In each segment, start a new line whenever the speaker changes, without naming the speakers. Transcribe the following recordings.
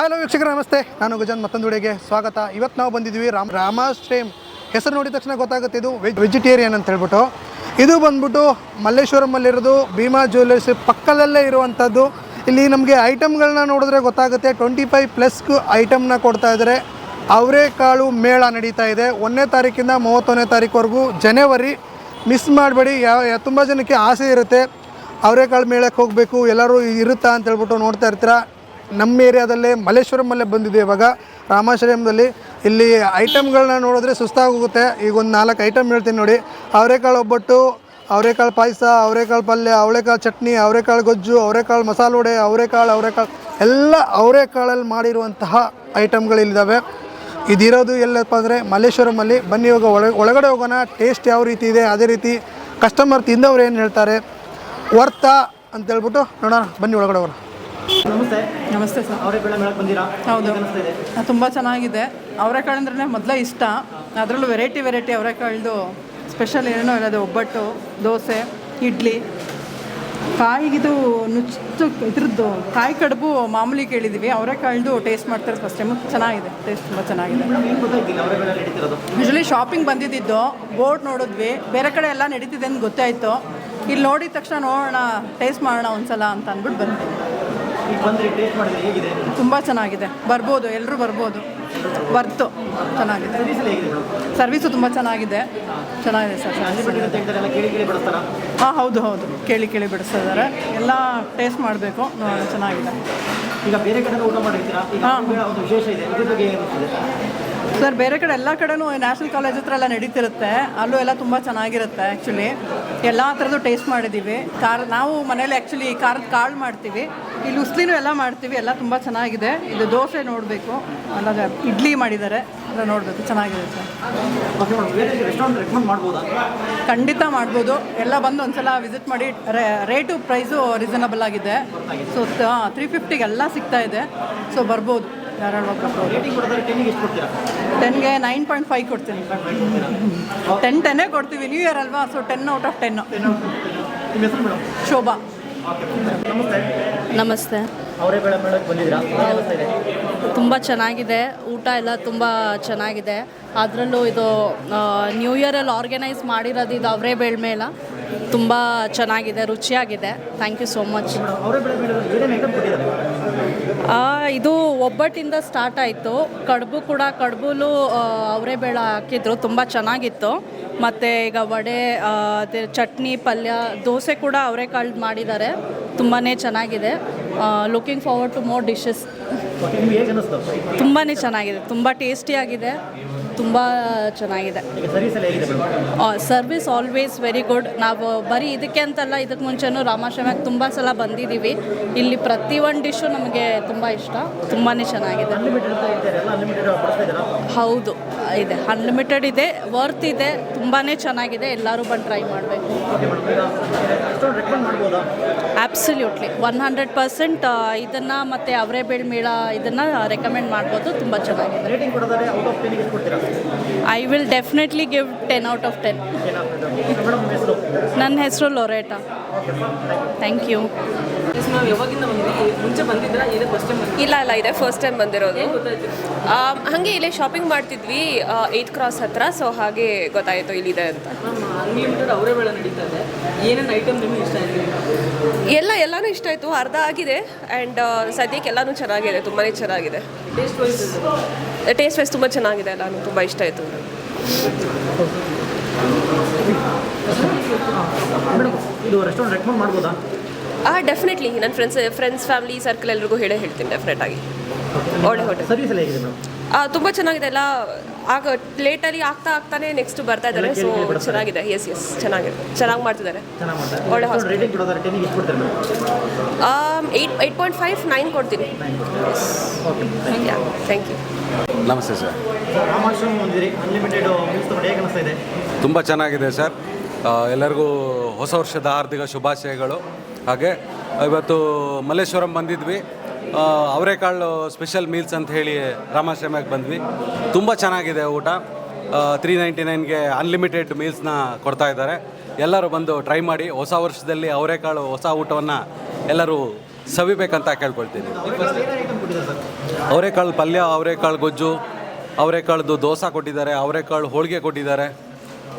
Hello ವೀಕ್ಷಕರೇ ನಮಸ್ತೆ, ನಾನು ಗಜಾನ್ ಮತ್ತೊಂದು ವಿಡಿಯೋಗೆ ಸ್ವಾಗತ. ಇವತ್ತು ನಾವು ಬಂದಿದ್ವಿ ರಾಮಾಶ್ರಯಂ. ಹೆಸರು ನೋಡಿದ ತಕ್ಷಣ ಗೊತ್ತಾಗುತ್ತೆ ಇದು ವೆಜಿಟೇರಿಯನ್ ಅಂತ ಹೇಳ್ಬಿಟ್ಟು. ಇದು ಬಂದ್ಬಿಟ್ಟು ಮಲ್ಲೇಶ್ವರಮಲ್ಲಿರೋದು ಭೀಮಾ ಜ್ಯುವೆಲ್ಲರ್ಸ್ ಪಕ್ಕದಲ್ಲೇ ಇರುವಂಥದ್ದು. ಇಲ್ಲಿ ನಮಗೆ ಐಟಮ್ಗಳನ್ನ ನೋಡಿದ್ರೆ ಗೊತ್ತಾಗುತ್ತೆ 25+ ಐಟಮ್ನ ಕೊಡ್ತಾ ಇದ್ದಾರೆ. ಅವರೆಕಾಳು ಮೇಳ ನಡೀತಾ ಇದೆ 1ನೇ ತಾರೀಕಿಂದ 31ನೇ ತಾರೀಕುವರೆಗೂ ಜನವರಿ. ಮಿಸ್ ಮಾಡಬೇಡಿ. ತುಂಬ ಜನಕ್ಕೆ ಆಸೆ ಇರುತ್ತೆ ಅವರೆಕಾಳು ಮೇಳಕ್ಕೆ ಹೋಗಬೇಕು, ಎಲ್ಲರೂ ಇರುತ್ತಾ ಅಂತ ಹೇಳ್ಬಿಟ್ಟು ನೋಡ್ತಾ ಇರ್ತೀರ. ನಮ್ಮ ಏರಿಯಾದಲ್ಲೇ ಮಲ್ಲೇಶ್ವರಮಲ್ಲೇ ಬಂದಿದೆ ಇವಾಗ ರಾಮಾಶ್ರಯಂದಲ್ಲಿ. ಇಲ್ಲಿ ಐಟಮ್ಗಳನ್ನ ನೋಡಿದ್ರೆ ಸುಸ್ತಾಗೋಗುತ್ತೆ. ಈಗ ಒಂದು 4 ಐಟಮ್ ಹೇಳ್ತೀನಿ ನೋಡಿ. ಅವರೆಕಾಳು ಒಬ್ಬಟ್ಟು, ಅವರೆಕಾಳು ಪಾಯಸ, ಅವರೆಕಾಳು ಪಲ್ಯ, ಅವರೆಕಾಳು ಚಟ್ನಿ, ಅವರೆಕಾಳು ಗೊಜ್ಜು, ಅವರೆಕಾಳು ಮಸಾಲೆ ವಡೆ, ಅವರೆಕಾಳು ಎಲ್ಲ ಅವರೆಕಾಳಲ್ಲಿ ಮಾಡಿರುವಂತಹ ಐಟಮ್ಗಳಿದ್ದಾವೆ. ಇದಿರೋದು ಎಲ್ಲಪ್ಪ ಅಂದರೆ ಮಲ್ಲೇಶ್ವರಮಲ್ಲಿ. ಬನ್ನಿ ಇವಾಗ ಒಳಗಡೆ ಹೋಗೋಣ. ಟೇಸ್ಟ್ ಯಾವ ರೀತಿ ಇದೆ, ಅದೇ ರೀತಿ ಕಸ್ಟಮರ್ ತಿಂದವ್ರು ಏನು ಹೇಳ್ತಾರೆ, ವರ್ತಾ ಅಂತ ಹೇಳ್ಬಿಟ್ಟು ನೋಡೋಣ. ಬನ್ನಿ ಒಳಗಡೆ ಹೋಗೋಣ.
ನಮಸ್ತೆ ಸರ್. ಅವರೆಕಾಳು ಮೇಳಕ್ಕೆ ಬಂದಿರಾ? ಹೌದು, ತುಂಬ ಚೆನ್ನಾಗಿದೆ. ಅವರೆಕಾಳು ಅಂದ್ರೆ ಮೊದಲೇ ಇಷ್ಟ. ಅದರಲ್ಲೂ ವೆರೈಟಿ ಅವರೆಕಾಳ್ದು ಸ್ಪೆಷಲ್ ಏನೋ ಇರೋದು. ಒಬ್ಬಟ್ಟು, ದೋಸೆ, ಇಡ್ಲಿ, ಕಾಯಿಗಿದು ನುಚ್ಚು, ಇದ್ರದ್ದು ಕಾಯಿ ಕಡುಬು ಮಾಮೂಲಿ ಕೇಳಿದ್ದೀವಿ. ಅವರೆಕಾಳ್ದು ಟೇಸ್ಟ್ ಮಾಡ್ತಾರೆ ಫಸ್ಟ್ ಟೈಮು. ಚೆನ್ನಾಗಿದೆ, ಟೇಸ್ಟ್ ತುಂಬ ಚೆನ್ನಾಗಿದೆ. ಯೂಶ್ವಲಿ ಶಾಪಿಂಗ್ ಬಂದಿದ್ದು, ಬೋರ್ಡ್ ನೋಡಿದ್ವಿ, ಬೇರೆ ಕಡೆ ಎಲ್ಲ ನಡೀತಿದೆ ಅಂತ ಗೊತ್ತಾಯಿತು. ಇಲ್ಲಿ ನೋಡಿದ ತಕ್ಷಣ ನೋಡೋಣ, ಟೇಸ್ಟ್ ಮಾಡೋಣ ಒಂದ್ಸಲ ಅಂತ ಅಂದ್ಬಿಟ್ಟು ಬಂದ್ವಿ. ತುಂಬ ಚೆನ್ನಾಗಿದೆ, ಬರ್ಬೋದು, ಎಲ್ಲರೂ ಬರ್ಬೋದು. ಬರ್ತು ಚೆನ್ನಾಗಿದೆ. ಸರ್ವಿಸು ತುಂಬ ಚೆನ್ನಾಗಿದೆ ಸರ್. ಹಾಂ, ಹೌದು, ಕೇಳಿ ಬಿಡಿಸ್ತಾ ಇದ್ದಾರೆ. ಎಲ್ಲ ಟೇಸ್ಟ್ ಮಾಡಬೇಕು, ಚೆನ್ನಾಗಿದೆ.
ಈಗ ಬೇರೆ ಕಡೆ ಊಟ ಮಾಡಿರ್ತೀರಾ? ವಿಶೇಷ ಇದೆ ಇದ್ರ ಬಗ್ಗೆ
ಸರ್, ಬೇರೆ ಕಡೆ ಎಲ್ಲ ಕಡೆನೂ ನ್ಯಾಷನಲ್ ಕಾಲೇಜ್ ಹತ್ರ ಎಲ್ಲ ನಡೀತಿರುತ್ತೆ. ಅಲ್ಲೂ ಎಲ್ಲ ತುಂಬ ಚೆನ್ನಾಗಿರುತ್ತೆ. ಆ್ಯಕ್ಚುಲಿ ಎಲ್ಲ ಥರದ್ದು ಟೇಸ್ಟ್ ಮಾಡಿದ್ದೀವಿ. ನಾವು ಮನೇಲಿ ಆ್ಯಕ್ಚುಲಿ ಖಾರದ ಕಾಳು ಮಾಡ್ತೀವಿ, ಇಲ್ಲಿ ಉಸ್ಲಿನೂ ಎಲ್ಲ ಮಾಡ್ತೀವಿ. ಎಲ್ಲ ತುಂಬ ಚೆನ್ನಾಗಿದೆ. ಇದು ದೋಸೆ ನೋಡಬೇಕು, ಅಲ್ಲ ಇಡ್ಲಿ ಮಾಡಿದ್ದಾರೆ, ಎಲ್ಲ ನೋಡಬೇಕು, ಚೆನ್ನಾಗಿದೆ ಸರ್. ಖಂಡಿತ ಮಾಡ್ಬೋದು. ಎಲ್ಲ ಬಂದು ಒಂದ್ಸಲ ವಿಸಿಟ್ ಮಾಡಿ. ರೇಟು ಪ್ರೈಸು ರೀಸನಬಲ್ ಆಗಿದೆ. ಸೊ 350ಗೆ ಎಲ್ಲ ಸಿಗ್ತಾ ಇದೆ. ಸೊ ಬರ್ಬೋದು, ಧಾರಾಳವಾಗಿ ಬರ್ಬೋದು. 10ಗೆ 9.5 ಕೊಡ್ತೀನಿ. 10 ಕೊಡ್ತೀವಿ. ನ್ಯೂ ಇಯರ್ ಅಲ್ವಾ, ಸೊ 10/10. ಶೋಭಾ.
ನಮಸ್ತೆ. ತುಂಬ ಚೆನ್ನಾಗಿದೆ. ಊಟ ಎಲ್ಲ ತುಂಬ ಚೆನ್ನಾಗಿದೆ. ಅದರಲ್ಲೂ ಇದು ನ್ಯೂ ಇಯರಲ್ಲಿ ಆರ್ಗನೈಸ್ ಮಾಡಿರೋದು ಇದು ಅವರೆಬೇಳೆ ಮೇಳ. ತುಂಬ ಚೆನ್ನಾಗಿದೆ, ರುಚಿಯಾಗಿದೆ. Thank you so much. ಇದು ಒಬ್ಬಟ್ಟಿಂದ ಸ್ಟಾರ್ಟ್ ಆಯಿತು. ಕಡುಬುಲು ಅವರೆಬೇಳೆ ಹಾಕಿದ್ರು, ತುಂಬ ಚೆನ್ನಾಗಿತ್ತು. ಮತ್ತು ಈಗ ವಡೆ, ಚಟ್ನಿ, ಪಲ್ಯ, ದೋಸೆ ಕೂಡ ಅವರೆಕಾಳು ಮಾಡಿದ್ದಾರೆ. ತುಂಬಾ ಚೆನ್ನಾಗಿದೆ. Looking forward to more dishes. ತುಂಬಾ ಚೆನ್ನಾಗಿದೆ, ತುಂಬ ಟೇಸ್ಟಿಯಾಗಿದೆ, ತುಂಬ ಚೆನ್ನಾಗಿದೆ. Service always very good. ನಾವು ಬರೀ ಇದಕ್ಕೆ ಅಂತಲ್ಲ, ಇದಕ್ಕೆ ಮುಂಚೆನೂ ರಾಮಾಶ್ರಮಕ್ಕೆ ತುಂಬ ಸಲ ಬಂದಿದ್ದೀವಿ. ಇಲ್ಲಿ ಪ್ರತಿಯೊಂದು ಡಿಶ್ಶು ನಮಗೆ ತುಂಬ ಇಷ್ಟ. ತುಂಬಾ ಚೆನ್ನಾಗಿದೆ. ಹೌದು, ಇದೆ, ಅನ್ಲಿಮಿಟೆಡ್ ಇದೆ, ವರ್ತ್ ಇದೆ, ತುಂಬಾ ಚೆನ್ನಾಗಿದೆ. ಎಲ್ಲರೂ ಬಂದು ಟ್ರೈ ಮಾಡಬೇಕು. ಆಬ್ಸಲ್ಯೂಟ್ಲಿ 100% ಇದನ್ನು ಮತ್ತು ಅವರೆಬೇಳೆ ಮೇಳ ಇದನ್ನು ರೆಕಮೆಂಡ್ ಮಾಡ್ಬೋದು. ತುಂಬ ಚೆನ್ನಾಗಿದೆ. I will definitely give 10/10. ನನ್ನ ಹೆಸರು ಲೊರೇಟಾ. Thank you.
ಇಲ್ಲ, ಇದೇ ಫಸ್ಟ್ ಟೈಮ್ ಬಂದಿರೋದು. ಹಾಗೆ ಇಲ್ಲೇ ಶಾಪಿಂಗ್ ಮಾಡ್ತಿದ್ವಿ 8 ಕ್ರಾಸ್ ಹತ್ರ. ಸೊ ಹಾಗೆ ಗೊತ್ತಾಯಿತು ಇಲ್ಲಿದೆ ಅಂತ. ಎಲ್ಲನೂ ಇಷ್ಟ ಆಯಿತು. ಅರ್ಧ ಆಗಿದೆ. ಆ್ಯಂಡ್ ಸದ್ಯಕ್ಕೆ ಎಲ್ಲನೂ ಚೆನ್ನಾಗಿದೆ, ತುಂಬಾ ಚೆನ್ನಾಗಿದೆ. ಟೇಸ್ಟ್ ವೈಸ್ ತುಂಬ ಚೆನ್ನಾಗಿದೆ. ಎಲ್ಲನೂ ತುಂಬ ಇಷ್ಟ ಆಯಿತು. ಡೆಫಿನೆಟ್ಲಿ ನನ್ನ ಫ್ರೆಂಡ್ಸ್ ಫ್ಯಾಮಿಲಿ ಸರ್ಕಲ್ ಎಲ್ರಿಗೂ ಹೇಳ್ತೀನಿ. ಡೆಫಿನೆಟಾಗಿ ಒಳ್ಳೆ ಹೋಟೆಲ್. ತುಂಬ ಚೆನ್ನಾಗಿದೆ. ಎಲ್ಲ ಲೇಟಲ್ಲಿ ಆಗ್ತಾನೆ ನೆಕ್ಸ್ಟ್ ಬರ್ತಾ ಇದ್ದಾರೆ. ಸೊ ಚೆನ್ನಾಗಿದೆ. ಎಸ್ ಚೆನ್ನಾಗಿದೆ, ಚೆನ್ನಾಗಿ ಮಾಡ್ತಿದ್ದಾರೆ. ಒಳ್ಳೆ ಹಾಸ್ಪಿಟಲ್. 8.5 9 ಕೊಡ್ತೀನಿ. Thank you.
ನಮಸ್ತೆ ಸರ್. ತುಂಬ ಚೆನ್ನಾಗಿದೆ ಸರ್. ಎಲ್ಲರಿಗೂ ಹೊಸ ವರ್ಷದ ಹಾರ್ದಿಕ ಶುಭಾಶಯಗಳು. ಹಾಗೆ ಇವತ್ತು ಮಲ್ಲೇಶ್ವರಂ ಬಂದಿದ್ವಿ. ಅವರೆಕಾಳು ಸ್ಪೆಷಲ್ ಮೀಲ್ಸ್ ಅಂತ ಹೇಳಿ ರಾಮಾಶ್ರಮಕ್ಕೆ ಬಂದ್ವಿ. ತುಂಬ ಚೆನ್ನಾಗಿದೆ ಊಟ. 399ಗೆ ಅನ್ಲಿಮಿಟೆಡ್ ಮೀಲ್ಸ್ನ ಕೊಡ್ತಾ ಇದ್ದಾರೆ. ಎಲ್ಲರೂ ಬಂದು ಟ್ರೈ ಮಾಡಿ. ಹೊಸ ವರ್ಷದಲ್ಲಿ ಅವರೆಕಾಳು ಹೊಸ ಊಟವನ್ನು ಎಲ್ಲರೂ ಸವಿಬೇಕಂತ ಕೇಳ್ಕೊಳ್ತೀನಿ.
ಏನೇನು ಐಟಮ್ ಕೊಟ್ಟಿದ್ದಾರೆ ಸರ್?
ಅವರೆಕಾಳು ಪಲ್ಯ, ಅವರೆಕಾಳು ಗೊಜ್ಜು, ಅವರೆಕಾಳ್ದು ದೋಸೆ ಕೊಟ್ಟಿದ್ದಾರೆ, ಅವರೆಕಾಳು ಹೋಳಿಗೆ ಕೊಟ್ಟಿದ್ದಾರೆ.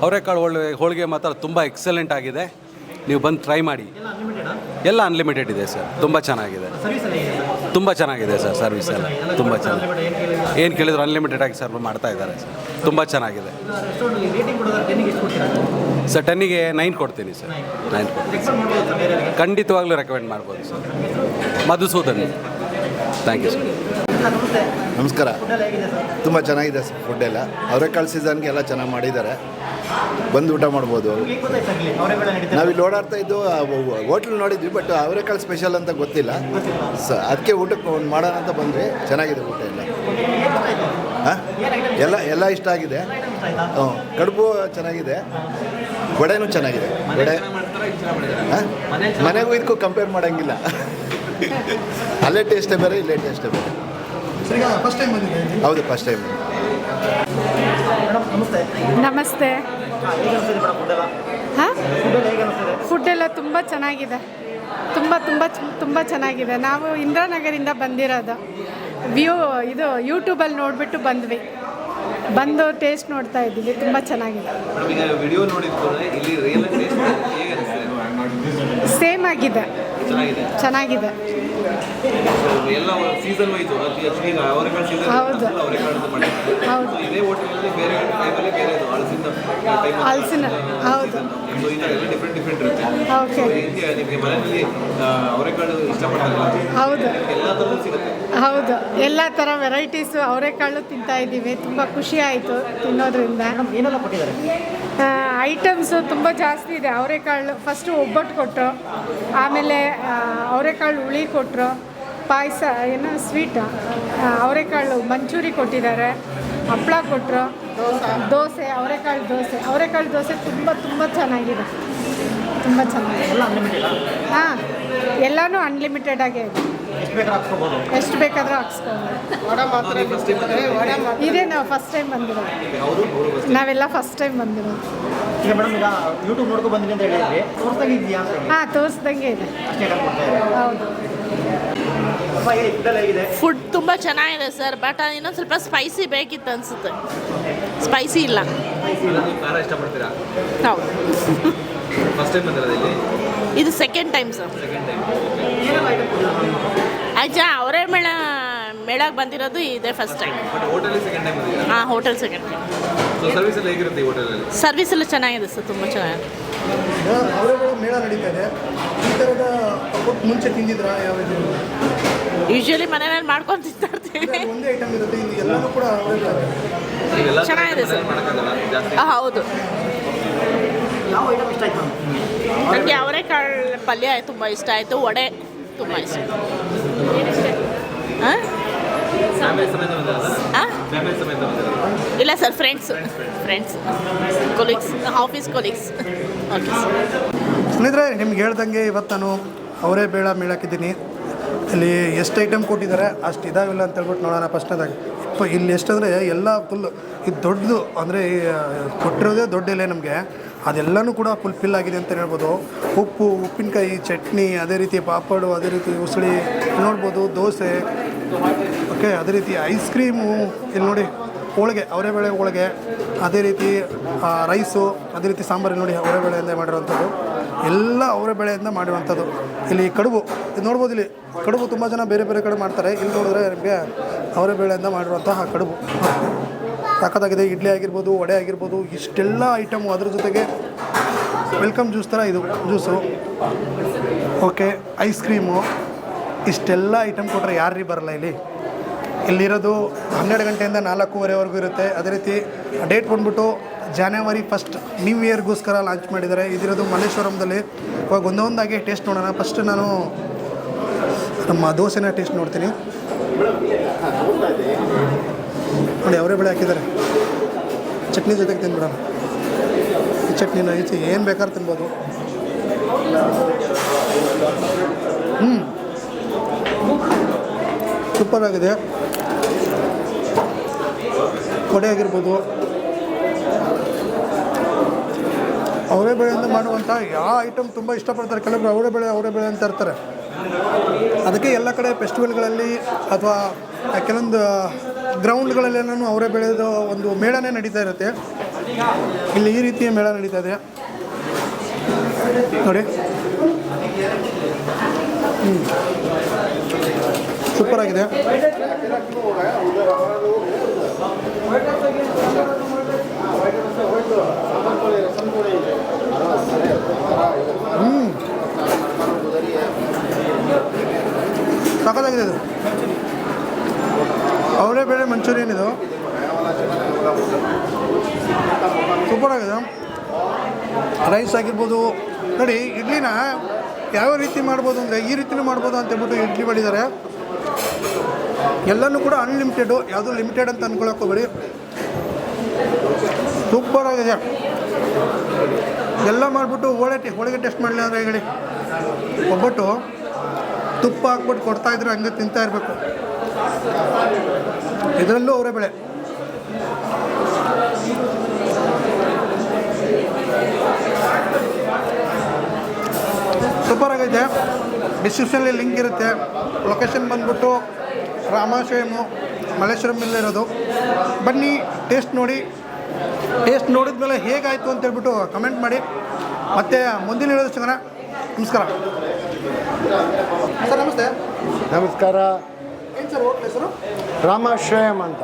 ಅವರೆಕಾಳು ಹೋಳಿಗೆ ಮಾತ್ರ ತುಂಬ ಎಕ್ಸಲೆಂಟ್ ಆಗಿದೆ. ನೀವು ಬಂದು ಟ್ರೈ ಮಾಡಿ. ಎಲ್ಲ ಅನ್ಲಿಮಿಟೆಡ್ ಇದೆ ಸರ್. ತುಂಬ ಚೆನ್ನಾಗಿದೆ,
ಸರ್ವಿಸ್ ಎಲ್ಲ ಹೇಗಿದೆ ಸರ್?
ತುಂಬ ಚೆನ್ನಾಗಿದೆ ಸರ್. ಸರ್ವಿಸ್ ಎಲ್ಲ ತುಂಬ ಚೆನ್ನಾಗಿದೆ. ಏನು ಕೇಳಿದ್ರು ಅನ್ಲಿಮಿಟೆಡ್ ಆಗಿ ಸರ್ವ್ ಮಾಡ್ತಾ ಇದ್ದಾರೆ ಸರ್. ತುಂಬ ಚೆನ್ನಾಗಿದೆ
ರೆಸ್ಟೋರೆಂಟಲ್ಲಿ ರೇಟಿಂಗ್ ಕೊಡೋದಾದ್ರೆ 10ಗೆ ಎಷ್ಟು ಕೊಡ್ತೀರಾ?
ಸರ್. 10ಗೆ 9 ಕೊಡ್ತೀನಿ ಸರ್. 9 ಕೊಡ್ತೀನಿ.
ರೆಕಮೆಂಡ್ ಮಾಡ್ಬೋದು ಸರ್ ಬೇರೆಯವರಿಗೆ?
ಖಂಡಿತವಾಗ್ಲೂ ರೆಕಮೆಂಡ್ ಮಾಡ್ಬೋದು sir. Madhusudan. Thank you sir.
ನಮಸ್ತೆ.
ನಮಸ್ಕಾರ.
ಫುಡ್ ಎಲ್ಲ ಹೇಗಿದೆ ಸರ್?
ತುಂಬ ಚೆನ್ನಾಗಿದೆ ಸರ್ ಫುಡ್ ಎಲ್ಲ. ಅವರೆಕಾಳು ಸೀಸನ್ಗೆ ಎಲ್ಲ ಚೆನ್ನಾಗಿ ಮಾಡಿದ್ದಾರೆ, ಬಂದು ಊಟ ಮಾಡ್ಬೋದು.
ಹೇಗೆ ಗೊತ್ತಾಯ್ತು ಸರ್ ಇಲ್ಲಿ ಅವರೆಕಾಳು ನಡೀತಾರೆ?
ನಾವಿಲ್ಲಿ ಓಡಾಡ್ತಾ ಇದ್ದು ಹೋಟ್ಲ್ ನೋಡಿದ್ವಿ, ಬಟ್ ಅವರೆಕಾಳು ಸ್ಪೆಷಲ್ ಅಂತ ಗೊತ್ತಿಲ್ಲ. ಅದಕ್ಕೆ ಊಟಕ್ಕೆ ಒಂದು ಮಾಡೋಣ ಅಂತ ಬಂದ್ವಿ. ಚೆನ್ನಾಗಿದೆ ಊಟ ಎಲ್ಲ.
ಏನು ಗೊತ್ತಾಯ್ತು?
ಹಾಂ, ಎಲ್ಲ ಇಷ್ಟ ಆಗಿದೆ.
ಇಷ್ಟ ಆಯ್ತಾ?
ಹ್ಞೂ, ಕಡುಬು ಚೆನ್ನಾಗಿದೆ, ವಡೆನೂ ಚೆನ್ನಾಗಿದೆ. ವಡೆ ಹಾಂ, ಮನೆಗೂ ಇದಕ್ಕೂ ಕಂಪೇರ್ ಮಾಡೋಂಗಿಲ್ಲ. ಅಲ್ಲೇ ಟೇಸ್ಟೇ ಬೇರೆ, ಇಲ್ಲೇ ಟೇಸ್ಟೇ ಬೇರೆ.
ಸರ್, ಈಗ ಫಸ್ಟ್ ಟೈಮ್ ಬಂದಿದೆ.
ಹೌದು, ಫಸ್ಟ್ ಟೈಮ್.
ಮೇಡಮ್ ನಮಸ್ತೆ.
ನಮಸ್ತೆ.
ಹೇಗೆ ಅನಿಸ್ತಿದೆ ಮೇಡಮ್ ಫುಡ್ ಎಲ್ಲ?
ಹಾಂ,
ಫುಡ್ ಎಲ್ಲ ಹೇಗೆ ಅನಿಸ್ತಿದೆ?
ಫುಡ್ ಎಲ್ಲ ತುಂಬ ಚೆನ್ನಾಗಿದೆ. ತುಂಬ ಚೆನ್ನಾಗಿದೆ. ನಾವು ಇಂದಿರಾನಗರಿಂದ ಬಂದಿರೋದು. ಇದು ಯೂಟ್ಯೂಬಲ್ಲಿ ನೋಡಿಬಿಟ್ಟು ಬಂದ್ವಿ. ಬಂದು ಟೇಸ್ಟ್ ನೋಡ್ತಾ ಇದ್ದೀವಿ. ತುಂಬ ಚೆನ್ನಾಗಿದೆ.
ವಿಡಿಯೋ ನೋಡಿದ್ರೆ ಇಲ್ಲಿ ರಿಯಲ್ ಟೇಸ್ಟ್ ಹೇಗೆ ಅನಿಸ್ತದೆ?
ಸೇಮ್ ಆಗಿದೆ, ಚೆನ್ನಾಗಿದೆ.
ಎಲ್ಲ ಸೀಸನ್ ವೈಸು ಈಗ ಅವರೆಕಾಳು ಸೀಸನ್
ಹೌದು.
ಅವರೆಕಾಳು ಮಾಡಿದ್ದಾರೆ.
ಹೌದು.
ಇದೇ ಹೋಟೆಲಲ್ಲಿ ಬೇರೆ ಟೈಮಲ್ಲಿ ಬೇರೆ ಇದು
ಹಲಸಿನ, ಹೌದು.
ಈ ಥರ ಎಲ್ಲ ಡಿಫ್ರೆಂಟ್ ಇರುತ್ತೆ.
ಓಕೆ.
ಹಿಂಗೆ ನಿಮಗೆ ಮನೆಯಲ್ಲಿ ಅವರೆಕಾಳು ಇಷ್ಟಪಡ್ತಾರಲ್ಲ,
ಹೌದು,
ಎಲ್ಲ ಥರದ್ದು ಸಿಗುತ್ತೆ.
ಹೌದು. ಎಲ್ಲ ಥರ ವೆರೈಟೀಸು ಅವರೆಕಾಳು ತಿಂತಾ ಇದ್ದೀವಿ. ತುಂಬ ಖುಷಿ ಆಯಿತು ತಿನ್ನೋದ್ರಿಂದ.
ಏನೆಲ್ಲ ಕೊಟ್ಟಿದ್ದಾರೆ?
ಐಟಮ್ಸು ತುಂಬ ಜಾಸ್ತಿ ಇದೆ. ಅವರೆಕಾಳು ಫಸ್ಟು ಒಬ್ಬಟ್ಟು ಕೊಟ್ಟರು, ಆಮೇಲೆ ಅವರೆಕಾಳು ಹುಳಿ ಕೊಟ್ಟರು, ಪಾಯಸ ಏನು ಸ್ವೀಟ, ಅವರೆಕಾಳು ಮಂಚೂರಿ ಕೊಟ್ಟಿದ್ದಾರೆ, ಹಪ್ಪಳ ಕೊಟ್ಟರು, ದೋಸೆ, ಅವರೆಕಾಳು ದೋಸೆ ತುಂಬ ಚೆನ್ನಾಗಿದೆ. ತುಂಬ ಚೆನ್ನಾಗಿದೆ.
ಎಲ್ಲ ಅನ್ಲಿಮಿಟೆಡ್?
ಹಾಂ, ಎಲ್ಲನೂ ಅನ್ಲಿಮಿಟೆಡ್ ಆಗೇ ಇದೆ.
ಎಷ್ಟು ಬೇಕಾದ್ರೂ ಹಾಕ್ಸ್ಕೊಬೋದು?
ಎಷ್ಟು ಬೇಕಾದರೂ ಹಾಕ್ಸ್ಕೊಂಡು. ಇದೇ ನಾವು ಫಸ್ಟ್ ಟೈಮ್ ಬಂದಿರೋದು. ನಾವೆಲ್ಲ ಫಸ್ಟ್ ಟೈಮ್ ಬಂದಿರೋದು.
ಈಗ ಮೇಡಮ್ ಈಗ ಯೂಟ್ಯೂಬ್ ನೋಡ್ಕೊಂಡು ಬಂದಿನಿ ಅಂತ ಹೇಳಿದ್ರಿ, ತೋರಿಸ್ದಂಗೆ ಇದೆಯಾ ಅಂತ ಹೇಳಿ?
ಹಾಂ, ತೋರಿಸ್ದಂಗೆ ಇದೆ.
ಅಷ್ಟೇ ಕೊಡ್ತಾ ಇದ್ದಾರೆ.
ಹೌದು.
ಅಪ್ಪ ಹೇಳಿ ಫುಡ್ ಎಲ್ಲ ಹೇಗಿದೆ?
ಫುಡ್ ತುಂಬ ಚೆನ್ನಾಗಿದೆ ಸರ್, ಬಟ್ ಇನ್ನೊಂದು ಸ್ವಲ್ಪ ಸ್ಪೈಸಿ ಬೇಕಿತ್ತು ಅನಿಸುತ್ತೆ. ಸ್ಪೈಸಿ ಇಲ್ಲ.
ನೀವು ಖಾರ ಇಷ್ಟಪಡ್ತೀರಾ?
ಹೌದು.
ಫಸ್ಟ್ ಟೈಮ್ ಬಂದಿರೋದು ಇಲ್ಲಿ?
ಇದು second time sir.
Second time.
ಆಯ್ತಾ, ಅವರೇ ಮೇಳಕ್ಕೆ ಬಂದಿರೋದು ಇದೇ ಫಸ್ಟ್ ಟೈಮ್.
ಬಟ್ ಹೋಟೆಲಿಗೆ ಸೆಕೆಂಡ್ ಟೈಮ್ ಬಂದಿದ್ದೀರಾ?
ಹಾಂ, hotel second time.
So service ಎಲ್ಲ ಹೇಗಿರುತ್ತೆ ಈ ಹೋಟೆಲಲ್ಲಿ?
ಸರ್ವಿಸ್ ಎಲ್ಲ ಚೆನ್ನಾಗಿದೆ ಸರ್, ತುಂಬ ಚೆನ್ನಾಗಿದೆ.
ಅವರೆಕಾಳು ಮೇಳ ನಡೀತಾ ಇದೆ. ಈ ಥರದ ಫುಡ್ ಮುಂಚೆ ತಿಂದಿದ್ರಾ? ಯಾವುದು
ಯೂಶ್ವಲಿ ಮನೆಯಲ್ಲಿ ಮಾಡ್ಕೊಂಡು ತಿಂತಾ ಇರ್ತೀವಿ.
ಒಂದೇ ಐಟಮ್ ಇರುತ್ತೆ, ಇಲ್ಲಿ ಎಲ್ಲನೂ ಕೂಡ ಅವರೆಕಾಳು.
ನೀವೆಲ್ಲ
ಚೆನ್ನಾಗಿದೆ ಸರ್.
ಮಾಡೋಕ್ಕಾಗಲ್ಲ ಜಾಸ್ತಿ.
ಹೌದು.
ಯಾವ ಐಟಮ್ ಇಷ್ಟ ಆಯ್ತು ಮ್ಯಾಮ್?
ನನಗೆ ಅವರೆಕಾಳು ಪಲ್ಯ ತುಂಬ ಇಷ್ಟ ಆಯಿತು, ವಡೆ ತುಂಬ ಇಷ್ಟ. ಹಾಂ,
ಫ್ಯಾಮಿಲಿ ಸಮೇತ ಬಂದಿರೋದಾ?
ಹಾಂ,
ಫ್ಯಾಮಿಲಿ ಸಮೇತ ಬಂದಿರೋದಾ?
ಇಲ್ಲ sir, friends colleagues, office colleagues. Okay sir.
ಸ್ನೇಹಿತರೆ, ನಿಮ್ಗೆ ಹೇಳ್ದಂಗೆ ಇವತ್ತು ನಾನು ಅವರೇ ಬೇಳ ಮೇಳಕ್ಕಿದ್ದೀನಿ. ಇಲ್ಲಿ ಎಷ್ಟು ಐಟಮ್ ಕೊಟ್ಟಿದ್ದಾರೆ ಅಷ್ಟು ಇದಾವಿಲ್ಲ ಅಂತ ಹೇಳ್ಬಿಟ್ಟು ನೋಡೋಣ. ಫಸ್ಟ್ನೇದಾಗಿ ಇಲ್ಲಿ ಎಷ್ಟಂದರೆ ಎಲ್ಲ ಫುಲ್ ಇದು ದೊಡ್ಡದು, ಅಂದರೆ ಕೊಟ್ಟಿರೋದೇ ದೊಡ್ಡ ಎಲೆ ನಮಗೆ. ಅದೆಲ್ಲನೂ ಕೂಡ ಫಿಲ್ ಆಗಿದೆ ಅಂತ ಹೇಳ್ಬೋದು. ಉಪ್ಪು, ಉಪ್ಪಿನಕಾಯಿ, ಚಟ್ನಿ, ಅದೇ ರೀತಿ ಪಾಪಡು, ಅದೇ ರೀತಿ ಉಸಳಿ ನೋಡ್ಬೋದು, ದೋಸೆ, ಓಕೆ, ಅದೇ ರೀತಿ ಐಸ್ ಕ್ರೀಮು, ಇಲ್ಲಿ ನೋಡಿ ಹೋಳಿಗೆ, ಅವರೆಬೇಳೆ ಹೋಳಿಗೆ, ಅದೇ ರೀತಿ ರೈಸು, ಅದೇ ರೀತಿ ಸಾಂಬಾರು ನೋಡಿ ಅವರೆಬೇಳೆಯಿಂದ ಮಾಡಿರೋವಂಥದ್ದು, ಎಲ್ಲ ಅವರೆಬೇಳೆಯಿಂದ ಮಾಡಿರುವಂಥದ್ದು. ಇಲ್ಲಿ ಕಡುಬು ಇದು ನೋಡ್ಬೋದು. ಇಲ್ಲಿ ಕಡುಬು ತುಂಬ ಜನ ಬೇರೆ ಬೇರೆ ಕಡೆ ಮಾಡ್ತಾರೆ. ಇಲ್ಲಿ ನೋಡಿದ್ರೆ ನಿಮಗೆ ಅವರೆಬೇಳೆಯಿಂದ ಮಾಡಿರುವಂತಹ ಕಡುಬು ಸಖತ್ತಾಗಿದೆ. ಇಡ್ಲಿ ಆಗಿರ್ಬೋದು, ವಡೆ ಆಗಿರ್ಬೋದು, ಇಷ್ಟೆಲ್ಲ ಐಟಮು. ಅದ್ರ ಜೊತೆಗೆ ವೆಲ್ಕಮ್ ಜ್ಯೂಸ್ ಥರ ಇದು ಜ್ಯೂಸು, ಓಕೆ, ಐಸ್ ಕ್ರೀಮು, ಇಷ್ಟೆಲ್ಲ ಐಟಮ್ ಕೊಟ್ಟರೆ ಯಾರೀ ಬರಲ್ಲ ಇಲ್ಲಿ. ಇಲ್ಲಿರೋದು 12 ಗಂಟೆಯಿಂದ 4:15ವರೆಗೂ ಇರುತ್ತೆ. ಅದೇ ರೀತಿ ಡೇಟ್ ಬಂದ್ಬಿಟ್ಟು January 1 ನ್ಯೂ ಇಯರ್ಗೋಸ್ಕರ ಲಾಂಚ್ ಮಾಡಿದ್ದಾರೆ. ಇದಿರೋದು ಮಲ್ಲೇಶ್ವರಂದಲ್ಲಿ. ಇವಾಗ ಒಂದೊಂದಾಗಿ ಟೇಸ್ಟ್ ನೋಡೋಣ. ಫಸ್ಟ್ ನಾನು ನಮ್ಮ ದೋಸೆನ ಟೇಸ್ಟ್ ನೋಡ್ತೀನಿ. ನೋಡಿ, ಅವರೆಬೇಳೆ ಹಾಕಿದ್ದಾರೆ, ಚಟ್ನಿ ಜೊತೆಗೆ ತಿಂದ್ಬಿಡೋಣ. ಈ ಚಟ್ನಿನ ಈಚೆ ಏನು ಬೇಕಾದ್ರೂ ತಿನ್ಬೋದು. ಸೂಪರ್ ಆಗಿದೆ. ವಡೆ ಆಗಿರ್ಬೋದು, ಅವರೆಬೇಳೆಯಿಂದ ಮಾಡುವಂಥ ಯಾವ ಐಟಮ್ ತುಂಬ ಇಷ್ಟಪಡ್ತಾರೆ. ಕೆಲವೊಬ್ರು ಅವರೆಬೇಳೆ ಅಂತ ಇರ್ತಾರೆ. ಅದಕ್ಕೆ ಎಲ್ಲ ಕಡೆ ಫೆಸ್ಟಿವಲ್ಗಳಲ್ಲಿ ಅಥವಾ ಕೆಲವೊಂದು ಗ್ರೌಂಡ್ಗಳಲ್ಲೆಲ್ಲನೂ ಅವರೇ ಬೆಳೆದ ಒಂದು ಮೇಳನೇ ನಡೀತಾ ಇರುತ್ತೆ. ಇಲ್ಲಿ ಈ ರೀತಿಯ ಮೇಳ ನಡೀತಾ ಇದೆ ನೋಡಿ. ಸೂಪರ್ ಆಗಿದೆ. ಸಖತ್ತಾಗಿದೆ ಇದು. ಅವರೇ ಬೇಳೆ ಮಂಚೂರಿಯನ್ ಇದು ಸೂಪರ್ ಆಗಿದೆ. ರೈಸ್ ಆಗಿರ್ಬೋದು ನೋಡಿ. ಇಡ್ಲಿನ ಯಾವ ರೀತಿ ಮಾಡ್ಬೋದು ಅಂದರೆ ಈ ರೀತಿಯೂ ಮಾಡ್ಬೋದು ಅಂತ ಹೇಳ್ಬಿಟ್ಟು ಇಡ್ಲಿ ಮಾಡಿದ್ದಾರೆ. ಎಲ್ಲನೂ ಕೂಡ ಅನ್ಲಿಮಿಟೆಡು, ಯಾವುದೂ ಲಿಮಿಟೆಡ್ ಅಂತ ಅಂದ್ಕೊಳಕ್ಕೆ ಹೋಗ್ಬೇಡಿ. ಸೂಪರ್ ಆಗಿದೆ. ಎಲ್ಲ ಮಾಡಿಬಿಟ್ಟು ಹೋಳಿಗೆ ಟೆಸ್ಟ್ ಮಾಡಲಿ ಅಂದರೆ ಹೇಳಿ, ಒಬ್ಬಟ್ಟು ತುಪ್ಪ ಹಾಕ್ಬಿಟ್ಟು ಕೊಡ್ತಾಯಿದ್ರೆ ಹಂಗೆ ತಿಂತಾ ಇರಬೇಕು. ಇದರಲ್ಲೂ ಅವರೇ ಬೆಳೆ. ಸೂಪರ್ ಆಗೈತೆ. ಡಿಸ್ಕ್ರಿಪ್ಷನಲ್ಲಿ ಲಿಂಕ್ ಇರುತ್ತೆ. ಲೊಕೇಶನ್ ಬಂದ್ಬಿಟ್ಟು ರಾಮಾಶ್ರಯಮು ಮಲ್ಲೇಶ್ವರಮಲ್ಲಿರೋದು. ಬನ್ನಿ, ಟೇಸ್ಟ್ ನೋಡಿ. ಟೇಸ್ಟ್ ನೋಡಿದ್ಮೇಲೆ ಹೇಗಾಯಿತು ಅಂತ ಹೇಳ್ಬಿಟ್ಟು ಕಮೆಂಟ್ ಮಾಡಿ. ಮತ್ತು ಮುಂದಿನ ಹೇಳೋದು ಸಿಗೋಣ. ನಮಸ್ಕಾರ ಸರ್. ನಮಸ್ತೆ.
ನಮಸ್ಕಾರ.
ಏನು ಸರ್ ಹೋಟ್ಲ್ ಹೆಸರು?
ರಾಮಾಶ್ರಯಂ ಅಂತ.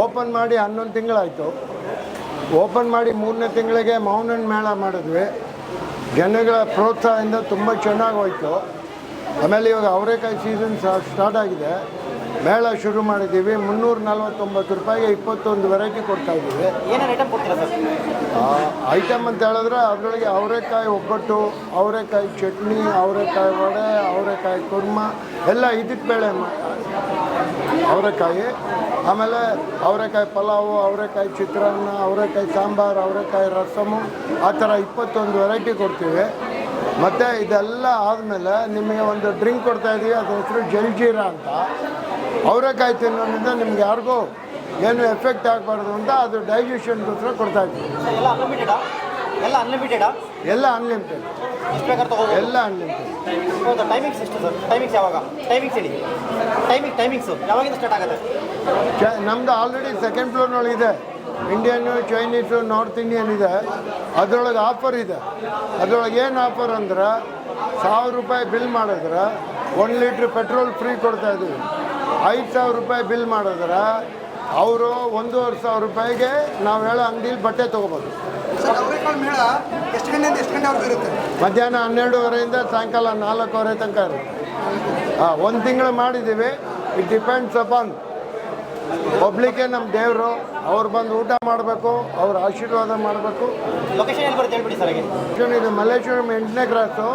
ಓಪನ್ ಮಾಡಿ 11 ತಿಂಗಳಾಯಿತು. ಓಪನ್ ಮಾಡಿ 3ನೇ ತಿಂಗಳಿಗೆ ಮೌನನ್ ಮೇಳ ಮಾಡಿದ್ವಿ. ಜನಗಳ ಪ್ರೋತ್ಸಾಹದಿಂದ ತುಂಬ ಚೆನ್ನಾಗಿ ಹೋಯಿತು. ಆಮೇಲೆ ಇವಾಗ ಅವರೆಕಾಯಿ ಸೀಸನ್ ಸ್ಟಾರ್ಟ್ ಆಗಿದೆ. ಮೇಳ ಶುರು ಮಾಡಿದ್ದೀವಿ. 349 ರೂಪಾಯಿಗೆ 21 ವೆರೈಟಿ ಕೊಡ್ತಾಯಿದ್ದೀವಿ.
ಏನೇನು ಐಟಮ್ ಕೊಡ್ತೀರಾ ಸರ್?
ಐಟಮ್ ಅಂತ ಹೇಳಿದ್ರೆ ಅದರೊಳಗೆ ಅವರೆಕಾಯಿ ಒಬ್ಬಟ್ಟು, ಅವರೆಕಾಯಿ ಚಟ್ನಿ, ಅವರೆಕಾಯಿ ವಡೆ, ಅವರೆಕಾಯಿ ಕುರ್ಮ ಎಲ್ಲ ಇದಕ್ಕೆ ಬೇಳೆ ಅವರೆಕಾಯಿ. ಆಮೇಲೆ ಅವರೆಕಾಯಿ ಪಲಾವು, ಅವರೆಕಾಯಿ ಚಿತ್ರಾನ್ನ, ಅವರೆಕಾಯಿ ಸಾಂಬಾರು, ಅವರೆಕಾಯಿ ರಸಮು, ಆ ಥರ 21 ವೆರೈಟಿ ಕೊಡ್ತೀವಿ. ಮತ್ತು ಇದೆಲ್ಲ ಆದಮೇಲೆ ನಿಮಗೆ ಒಂದು ಡ್ರಿಂಕ್ ಕೊಡ್ತಾಯಿದ್ದೀವಿ. ಅದ್ರ ಹೆಸರು ಜಲ್ಜೀರಾ ಅಂತ. ಅವರೆಕಾಯಿ ತಿನ್ನೋದ್ರಿಂದ ನಿಮ್ಗೆ ಯಾರಿಗೂ ಏನು ಎಫೆಕ್ಟ್ ಆಗಬಾರ್ದು ಅಂತ ಅದು ಡೈಜೆಷನ್ಗೋಸ್ಕರ ಕೊಡ್ತಾಯಿದ್ದೀವಿ.
ಎಲ್ಲ ಅನ್ಲಿಮಿಟೆಡಾ? ಎಲ್ಲ ಅನ್ಲಿಮಿಟೆಡಾ?
ಎಲ್ಲ ಅನ್ಲಿಮಿಟೆಡ್.
ಎಷ್ಟು ಬೇಕಾದ್ರೆ ತಗೋಬೋದು?
ಎಲ್ಲ ಅನ್ಲಿಮಿಟೆಡ್.
ಹೌದಾ? ಟೈಮಿಂಗ್ಸ್ ಎಷ್ಟು ಸರ್? ಟೈಮಿಂಗ್ಸ್ ಯಾವಾಗ? ಟೈಮಿಂಗ್ಸ್ ಹೇಳಿ. ಟೈಮಿಂಗ್ಸು ಯಾವಾಗಿಂದ ಸ್ಟಾರ್ಟ್ ಆಗುತ್ತೆ?
ನಮ್ಮದು ಆಲ್ರೆಡಿ ಸೆಕೆಂಡ್ ಫ್ಲೋರ್ನೊಳಗಿದೆ. ಇಂಡಿಯನ್ನು, ಚೈನೀಸು, ನಾರ್ತ್ ಇಂಡಿಯನ್ ಇದೆ. ಅದರೊಳಗೆ ಆಫರ್ ಇದೆ. ಅದರೊಳಗೆ ಏನು ಆಫರ್ ಅಂದ್ರೆ 1000 ರೂಪಾಯಿ ಬಿಲ್ ಮಾಡಿದ್ರೆ 1 ಲೀಟ್ರ್ ಪೆಟ್ರೋಲ್ ಫ್ರೀ ಕೊಡ್ತಾಯಿದ್ದೀವಿ. 5000 ರೂಪಾಯಿ ಬಿಲ್ ಮಾಡಿದ್ರೆ ಅವರು 1500 ರೂಪಾಯಿಗೆ ನಾವು ಹೇಳೋ ಅಂಗಡಿಲಿ ಬಟ್ಟೆ ತೊಗೋಬೋದು.
ಸರ್ ಅವರೆಕಾಳು ಮೇಳ ಎಷ್ಟು ಗಂಟೆಯಿಂದ ಎಷ್ಟು ಗಂಟೆವರೆಗೂ ಇರುತ್ತೆ?
ಮಧ್ಯಾಹ್ನ 12:30ಯಿಂದ ಸಾಯಂಕಾಲ 4:15 ತನಕ ಇರುತ್ತೆ. 1 ತಿಂಗಳು ಮಾಡಿದ್ದೀವಿ. ಇಟ್ ಡಿಪೆಂಡ್ಸ್ ಅಪಾನ್ ಪಬ್ಲಿಕ್ಕೇ ನಮ್ಮ ದೇವರು. ಅವ್ರು ಬಂದು ಊಟ ಮಾಡಬೇಕು, ಅವ್ರ ಆಶೀರ್ವಾದ ಮಾಡಬೇಕು.
ಲೊಕೇಶನ್ ಎಲ್ಲಿ ಬರುತ್ತೆ ಹೇಳ್ಬಿಡಿ ಸರ್. ಹಾಗೆ
ಇದು ಮಲ್ಲೇಶ್ವರಂ 8ನೇ ಕ್ರಾಸು,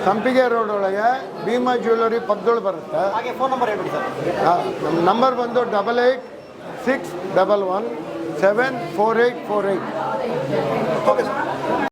ಸಂಪಿಗೆ ರೋಡ್ ಒಳಗೆ ಭೀಮಾ ಜ್ಯುವೆಲ್ಲರಿ ಪಕ್ಕದೊಳಗೆ ಬರುತ್ತೆ.
ಹಾಗೆ ಫೋನ್ ನಂಬರ್ ಹೇಳ್ಬಿಡಿ ಸರ್.
ನಮ್ಮ ನಂಬರ್ ಬಂದು 8861174848.
Okay sir.